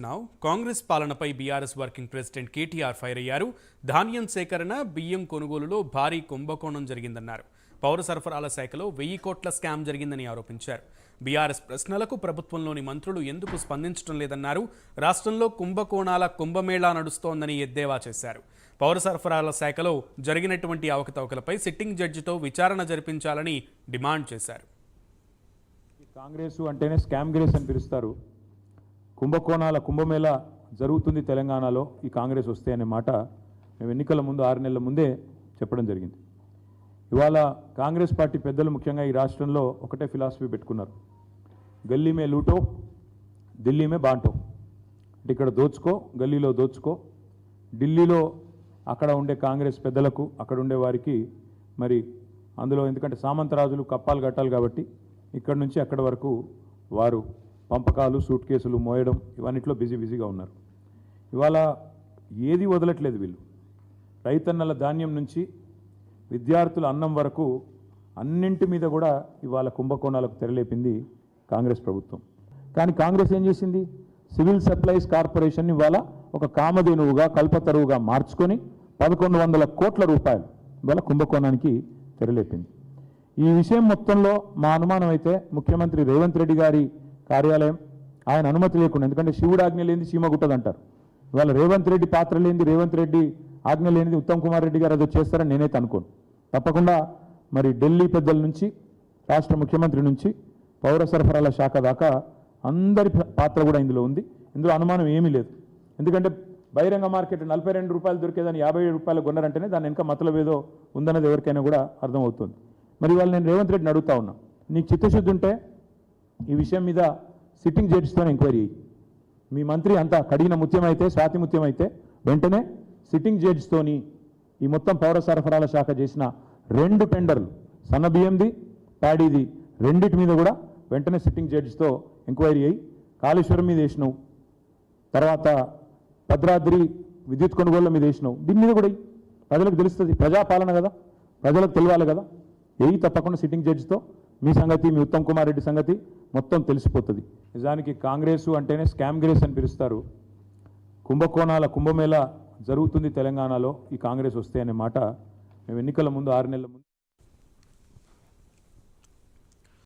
now. Congress పాలనపై BRS working president KTR fire అయ్యారు. ధాన్యం సేకరణ, బియ్యం కొనుగోలులో భారీ కుంభకోణం జరిగిందన్నారు. పౌర సరఫరాల శాఖలో 1000 కోట్ల స్కామ్ జరిగిందని ఆరోపించారు. బీఆర్ఎస్ ప్రశ్నలకు ప్రభుత్వంలోని మంత్రులు ఎందుకు స్పందించడం లేదన్నారు. రాష్ట్రంలో కుంభకోణాల కుంభమేళా నడుస్తోందని ఎద్దేవా చేశారు. పౌర సరఫరాల శాఖలో జరిగినటువంటి అవకతవకలపై సిట్టింగ్ జడ్జితో విచారణ జరిపించాలని డిమాండ్ చేశారు. కాంగ్రెస్ అంటేనే స్కామ్ గ్రేస్ అని పిలుస్తారు. కుంభకోణాల కుంభమేళ జరుగుతుంది తెలంగాణలో ఈ కాంగ్రెస్ వస్తే అనే మాట మేము ఎన్నికల ముందు 6 నెలల ముందే చెప్పడం జరిగింది. ఇవాళ కాంగ్రెస్ పార్టీ పెద్దలు ముఖ్యంగా ఈ రాష్ట్రంలో ఒకటే ఫిలాసఫీ పెట్టుకున్నారు. గల్లీ మే లూటో, ఢిల్లీ మే బాంటో. అంటే ఇక్కడ దోచుకో, గల్లీలో దోచుకో, ఢిల్లీలో అక్కడ ఉండే కాంగ్రెస్ పెద్దలకు అక్కడ ఉండే వారికి మరి అందులో ఎందుకంటే సామంతరాజులు కప్పాలు కట్టాలి కాబట్టి ఇక్కడ నుంచి అక్కడ వరకు వారు పంపకాలు, సూట్ కేసులు మోయడం ఇవన్నిట్లో బిజీగా ఉన్నారు. ఇవాళ ఏది వదలట్లేదు వీళ్ళు. రైతన్నల ధాన్యం నుంచి విద్యార్థుల అన్నం వరకు అన్నింటి మీద కూడా ఇవాళ కుంభకోణాలకు తెరలేపింది కాంగ్రెస్ ప్రభుత్వం. కానీ కాంగ్రెస్ ఏం చేసింది? సివిల్ సప్లైస్ కార్పొరేషన్ ఇవాళ ఒక కామధేనువుగా కల్పతరువుగా మార్చుకొని 1100 కోట్ల రూపాయలు ఇవాళ కుంభకోణానికి తెరలేపింది. ఈ విషయం మొత్తంలో మా అనుమానం అయితే ముఖ్యమంత్రి రేవంత్ రెడ్డి గారి కార్యాలయం ఆయన అనుమతి లేకుండా, ఎందుకంటే శివుడు ఆజ్ఞ లేనిది చీమ గుట్టదంటారు. ఇవాళ రేవంత్ రెడ్డి పాత్ర లేనిది, రేవంత్ రెడ్డి ఆజ్ఞ లేనిది ఉత్తమ్ కుమార్ రెడ్డి గారు అది చేస్తారని నేనైతే అనుకోను. తప్పకుండా మరి ఢిల్లీ పెద్దల నుంచి రాష్ట్ర ముఖ్యమంత్రి నుంచి పౌర సరఫరాల శాఖ దాకా అందరి పాత్ర కూడా ఇందులో ఉంది. ఇందులో అనుమానం ఏమీ లేదు. ఎందుకంటే బహిరంగ మార్కెట్ 42 రూపాయలు దొరికేదాన్ని 57 రూపాయలు కొన్నారంటేనే దాని వెనక మతలబ్ ఏదో ఉందన్నది ఎవరికైనా కూడా అర్థమవుతుంది. మరి ఇవాళ నేను రేవంత్ రెడ్డిని అడుగుతా ఉన్నా, నీకు చిత్తశుద్ధి ఉంటే ఈ విషయం మీద సిట్టింగ్ జడ్జితో ఎంక్వైరీ అయ్యి, మీ మంత్రి అంతా కడిగిన ముత్యమైతే, స్వాతి ముత్యమైతే వెంటనే సిట్టింగ్ జడ్జితోని ఈ మొత్తం పౌర సరఫరాల శాఖ చేసిన 2 టెండర్లు సన్న బియ్యంది, ప్యాడీది రెండింటి మీద కూడా వెంటనే సిట్టింగ్ జడ్జితో ఎంక్వైరీ అయ్యి, కాళేశ్వరం మీద వేసినావు, తర్వాత భద్రాద్రి విద్యుత్ కొనుగోళ్ల మీద వేసినావు, దీని మీద కూడా ప్రజలకు తెలుస్తుంది. ప్రజాపాలన కదా, ప్రజలకు తెలియాలి కదా. తప్పకుండా సిట్టింగ్ జడ్జితో మీ సంగతి, మీ ఉత్తమ్ కుమార్ రెడ్డి సంగతి మొత్తం తెలిసిపోతుంది. నిజానికి కాంగ్రెస్ అంటేనే స్కామ్ గ్రేస్ అని పిలుస్తారు. కుంభకోణాల కుంభమేళ జరుగుతుంది తెలంగాణలో ఈ కాంగ్రెస్ వస్తే అనే మాట మేము ఎన్నికల ముందు 6 నెలల ముందు